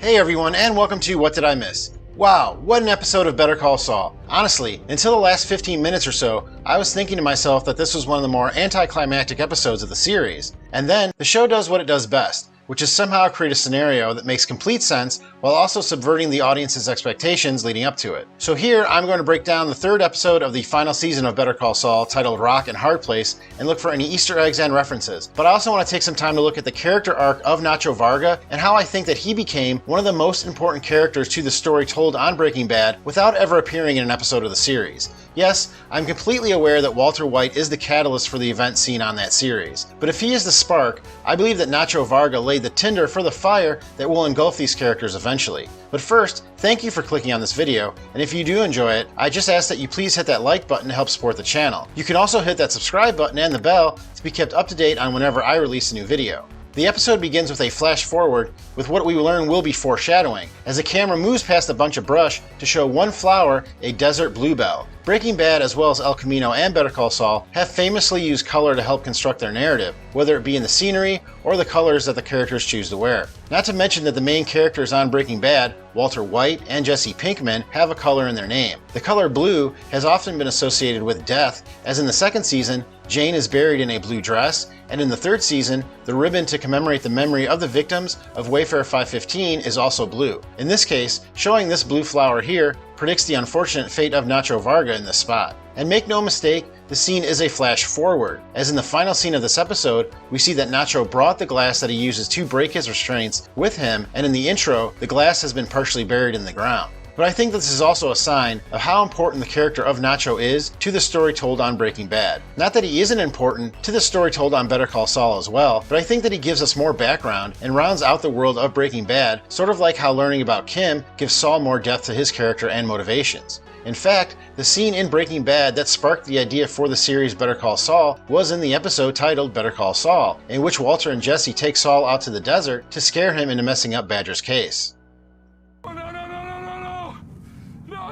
Hey everyone, and welcome to What Did I Miss? Wow, what an episode of Better Call Saul. Honestly, until the last 15 minutes or so, I was thinking to myself that this was one of the more anticlimactic episodes of the series. And then, the show does what it does best, which is somehow create a scenario that makes complete sense while also subverting the audience's expectations leading up to it. So here, I'm going to break down the third episode of the final season of Better Call Saul, titled Rock and Hard Place, and look for any Easter eggs and references. But I also want to take some time to look at the character arc of Nacho Varga and how I think that he became one of the most important characters to the story told on Breaking Bad without ever appearing in an episode of the series. Yes, I'm completely aware that Walter White is the catalyst for the event seen on that series. But if he is the spark, I believe that Nacho Varga laid the tinder for the fire that will engulf these characters eventually. But first, thank you for clicking on this video, and if you do enjoy it, I just ask that you please hit that like button to help support the channel. You can also hit that subscribe button and the bell to be kept up to date on whenever I release a new video. The episode begins with a flash forward with what we learn will be foreshadowing, as the camera moves past a bunch of brush to show one flower, a desert bluebell. Breaking Bad, as well as El Camino and Better Call Saul, have famously used color to help construct their narrative, whether it be in the scenery or the colors that the characters choose to wear. Not to mention that the main characters on Breaking Bad, Walter White and Jesse Pinkman, have a color in their name. The color blue has often been associated with death, as in the second season, Jane is buried in a blue dress, and in the third season, the ribbon to commemorate the memory of the victims of Wayfair 515 is also blue. In this case, showing this blue flower here predicts the unfortunate fate of Nacho Varga in this spot. And make no mistake, the scene is a flash forward, as in the final scene of this episode, we see that Nacho brought the glass that he uses to break his restraints with him, and in the intro, the glass has been partially buried in the ground. But I think this is also a sign of how important the character of Nacho is to the story told on Breaking Bad. Not that he isn't important to the story told on Better Call Saul as well, but I think that he gives us more background and rounds out the world of Breaking Bad, sort of like how learning about Kim gives Saul more depth to his character and motivations. In fact, the scene in Breaking Bad that sparked the idea for the series Better Call Saul was in the episode titled Better Call Saul, in which Walter and Jesse take Saul out to the desert to scare him into messing up Badger's case.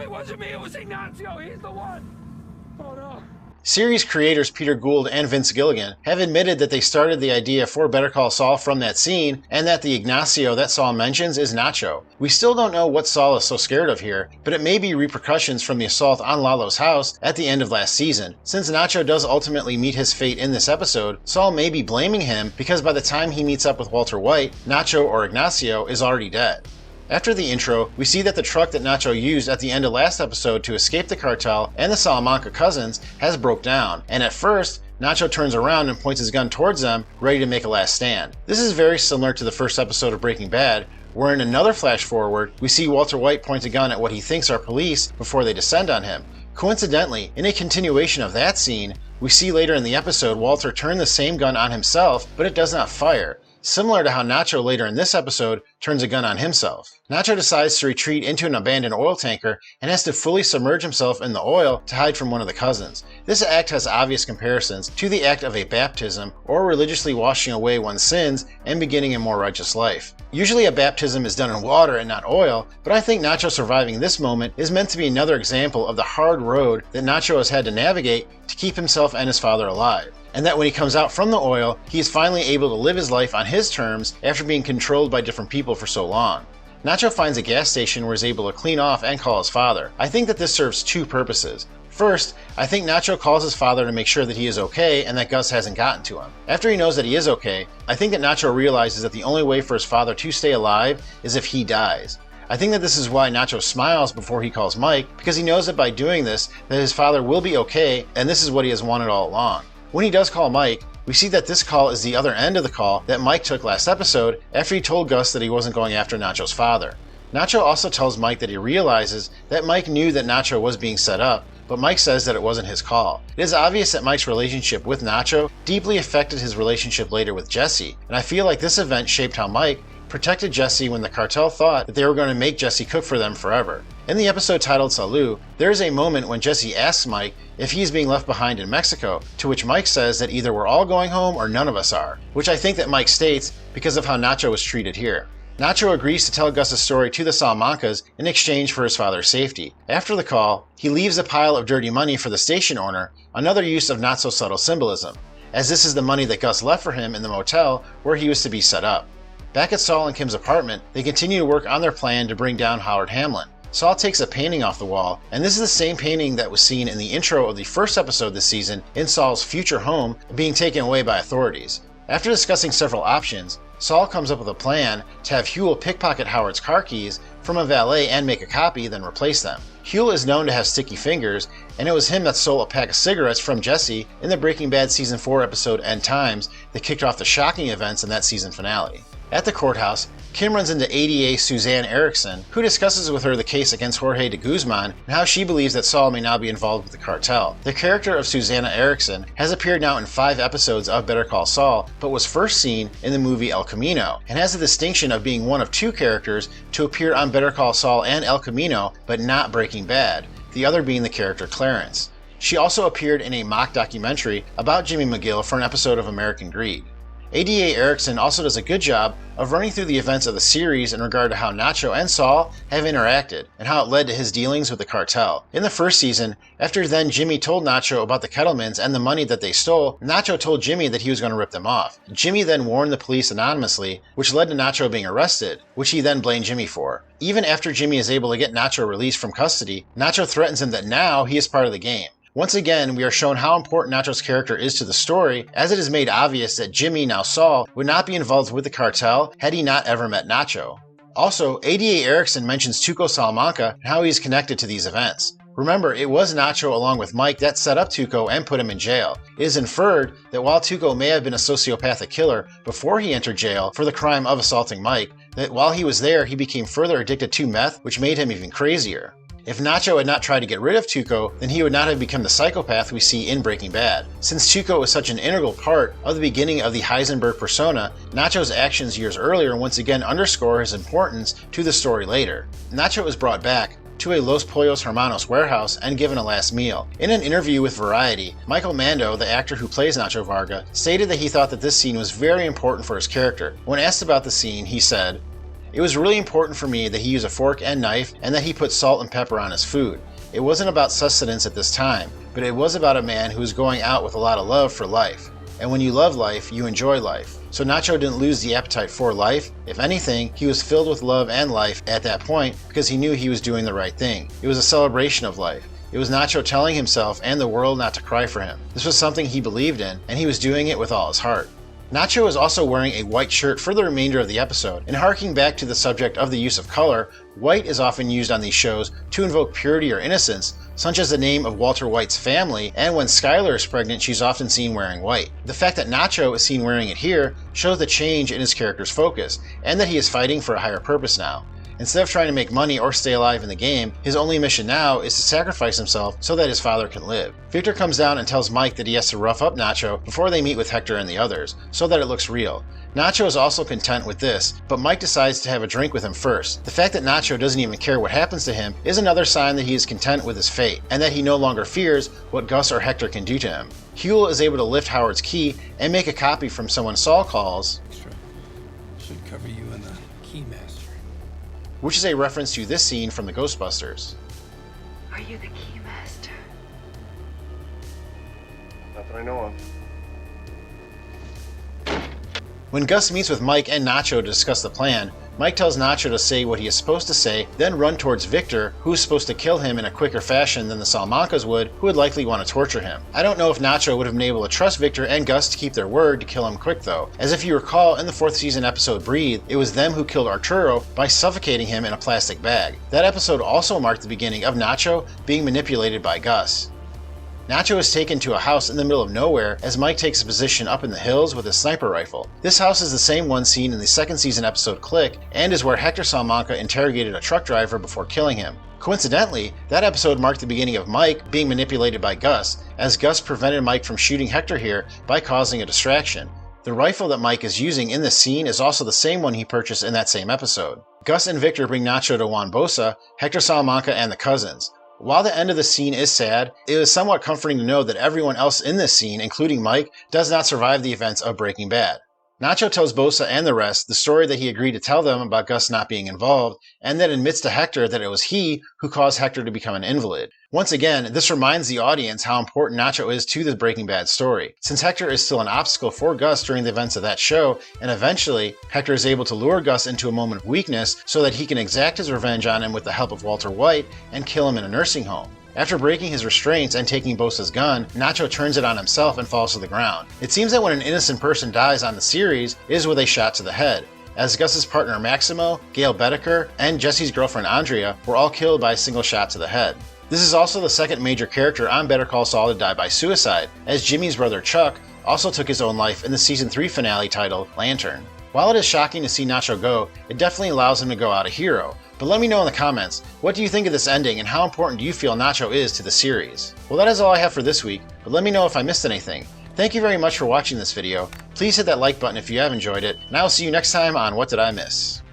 It wasn't me, it was Ignacio, he's the one! Oh no. Series creators Peter Gould and Vince Gilligan have admitted that they started the idea for Better Call Saul from that scene, and that the Ignacio that Saul mentions is Nacho. We still don't know what Saul is so scared of here, but it may be repercussions from the assault on Lalo's house at the end of last season. Since Nacho does ultimately meet his fate in this episode, Saul may be blaming him because by the time he meets up with Walter White, Nacho or Ignacio is already dead. After the intro, we see that the truck that Nacho used at the end of last episode to escape the cartel and the Salamanca cousins has broke down, and at first, Nacho turns around and points his gun towards them, ready to make a last stand. This is very similar to the first episode of Breaking Bad, where in another flash forward, we see Walter White point a gun at what he thinks are police before they descend on him. Coincidentally, in a continuation of that scene, we see later in the episode Walter turn the same gun on himself, but it does not fire. Similar to how Nacho later in this episode turns a gun on himself. Nacho decides to retreat into an abandoned oil tanker and has to fully submerge himself in the oil to hide from one of the cousins. This act has obvious comparisons to the act of a baptism or religiously washing away one's sins and beginning a more righteous life. Usually a baptism is done in water and not oil, but I think Nacho surviving this moment is meant to be another example of the hard road that Nacho has had to navigate to keep himself and his father alive. And that when he comes out from the oil, he is finally able to live his life on his terms after being controlled by different people for so long. Nacho finds a gas station where he's able to clean off and call his father. I think that this serves two purposes. First, I think Nacho calls his father to make sure that he is okay and that Gus hasn't gotten to him. After he knows that he is okay, I think that Nacho realizes that the only way for his father to stay alive is if he dies. I think that this is why Nacho smiles before he calls Mike, because he knows that by doing this, that his father will be okay, and this is what he has wanted all along. When he does call Mike, we see that this call is the other end of the call that Mike took last episode after he told Gus that he wasn't going after Nacho's father. Nacho also tells Mike that he realizes that Mike knew that Nacho was being set up, but Mike says that it wasn't his call. It is obvious that Mike's relationship with Nacho deeply affected his relationship later with Jesse, and I feel like this event shaped how Mike protected Jesse when the cartel thought that they were going to make Jesse cook for them forever. In the episode titled Salud, there is a moment when Jesse asks Mike if he's being left behind in Mexico, to which Mike says that either we're all going home or none of us are, which I think that Mike states because of how Nacho was treated here. Nacho agrees to tell Gus's story to the Salamancas in exchange for his father's safety. After the call, he leaves a pile of dirty money for the station owner, another use of not so subtle symbolism, as this is the money that Gus left for him in the motel where he was to be set up. Back at Saul and Kim's apartment, they continue to work on their plan to bring down Howard Hamlin. Saul takes a painting off the wall, and this is the same painting that was seen in the intro of the first episode this season in Saul's future home being taken away by authorities. After discussing several options, Saul comes up with a plan to have Huell pickpocket Howard's car keys from a valet and make a copy, then replace them. Huell is known to have sticky fingers, and it was him that stole a pack of cigarettes from Jesse in the Breaking Bad Season 4 episode End Times that kicked off the shocking events in that season finale. At the courthouse, Kim runs into ADA Suzanne Erickson, who discusses with her the case against Jorge de Guzman and how she believes that Saul may now be involved with the cartel. The character of Susanna Erickson has appeared now in 5 episodes of Better Call Saul, but was first seen in the movie El Camino, and has the distinction of being one of 2 characters to appear on Better Call Saul and El Camino, but not Breaking Bad, the other being the character Clarence. She also appeared in a mock documentary about Jimmy McGill for an episode of American Greed. ADA Erickson also does a good job of running through the events of the series in regard to how Nacho and Saul have interacted and how it led to his dealings with the cartel. In the first season, after then Jimmy told Nacho about the Kettlemans and the money that they stole, Nacho told Jimmy that he was going to rip them off. Jimmy then warned the police anonymously, which led to Nacho being arrested, which he then blamed Jimmy for. Even after Jimmy is able to get Nacho released from custody, Nacho threatens him that now he is part of the game. Once again, we are shown how important Nacho's character is to the story, as it is made obvious that Jimmy, now Saul, would not be involved with the cartel had he not ever met Nacho. Also, ADA Erickson mentions Tuco Salamanca and how he is connected to these events. Remember, it was Nacho along with Mike that set up Tuco and put him in jail. It is inferred that while Tuco may have been a sociopathic killer before he entered jail for the crime of assaulting Mike, that while he was there he became further addicted to meth, which made him even crazier. If Nacho had not tried to get rid of Tuco, then he would not have become the psychopath we see in Breaking Bad. Since Tuco was such an integral part of the beginning of the Heisenberg persona, Nacho's actions years earlier once again underscore his importance to the story later. Nacho is brought back to a Los Pollos Hermanos warehouse and given a last meal. In an interview with Variety, Michael Mando, the actor who plays Nacho Varga, stated that he thought that this scene was very important for his character. When asked about the scene, he said, "It was really important for me that he use a fork and knife and that he put salt and pepper on his food. It wasn't about sustenance at this time, but it was about a man who was going out with a lot of love for life. And when you love life, you enjoy life. So Nacho didn't lose the appetite for life. If anything, he was filled with love and life at that point because he knew he was doing the right thing. It was a celebration of life. It was Nacho telling himself and the world not to cry for him. This was something he believed in, and he was doing it with all his heart." Nacho is also wearing a white shirt for the remainder of the episode, and harking back to the subject of the use of color, white is often used on these shows to invoke purity or innocence, such as the name of Walter White's family, and when Skyler is pregnant she's often seen wearing white. The fact that Nacho is seen wearing it here shows the change in his character's focus, and that he is fighting for a higher purpose now. Instead of trying to make money or stay alive in the game, his only mission now is to sacrifice himself so that his father can live. Victor comes down and tells Mike that he has to rough up Nacho before they meet with Hector and the others, so that it looks real. Nacho is also content with this, but Mike decides to have a drink with him first. The fact that Nacho doesn't even care what happens to him is another sign that he is content with his fate, and that he no longer fears what Gus or Hector can do to him. Huell is able to lift Howard's key and make a copy from someone Saul calls Extra. Should cover you in the Keymaster. which is a reference to this scene from the Ghostbusters. Are you the Keymaster? Not that I know of. When Gus meets with Mike and Nacho to discuss the plan, Mike tells Nacho to say what he is supposed to say, then run towards Victor, who is supposed to kill him in a quicker fashion than the Salamancas would, who would likely want to torture him. I don't know if Nacho would have been able to trust Victor and Gus to keep their word to kill him quick though, as if you recall in the 4th season episode Breathe, it was them who killed Arturo by suffocating him in a plastic bag. That episode also marked the beginning of Nacho being manipulated by Gus. Nacho is taken to a house in the middle of nowhere as Mike takes a position up in the hills with his sniper rifle. This house is the same one seen in the 2nd season episode Click, and is where Hector Salamanca interrogated a truck driver before killing him. Coincidentally, that episode marked the beginning of Mike being manipulated by Gus, as Gus prevented Mike from shooting Hector here by causing a distraction. The rifle that Mike is using in this scene is also the same one he purchased in that same episode. Gus and Victor bring Nacho to Juan Bosa, Hector Salamanca, and the cousins. While the end of the scene is sad, it is somewhat comforting to know that everyone else in this scene, including Mike, does not survive the events of Breaking Bad. Nacho tells Bosa and the rest the story that he agreed to tell them about Gus not being involved, and then admits to Hector that it was he who caused Hector to become an invalid. Once again, this reminds the audience how important Nacho is to the Breaking Bad story, since Hector is still an obstacle for Gus during the events of that show, and eventually, Hector is able to lure Gus into a moment of weakness so that he can exact his revenge on him with the help of Walter White and kill him in a nursing home. After breaking his restraints and taking Bosa's gun, Nacho turns it on himself and falls to the ground. It seems that when an innocent person dies on the series, it is with a shot to the head, as Gus's partner Maximo, Gail Bedecker, and Jesse's girlfriend Andrea were all killed by a single shot to the head. This is also the second major character on Better Call Saul to die by suicide, as Jimmy's brother Chuck also took his own life in the Season 3 finale titled Lantern. While it is shocking to see Nacho go, it definitely allows him to go out a hero. But let me know in the comments, what do you think of this ending and how important do you feel Nacho is to the series? Well, that is all I have for this week, but let me know if I missed anything. Thank you very much for watching this video. Please hit that like button if you have enjoyed it, and I will see you next time on What Did I Miss?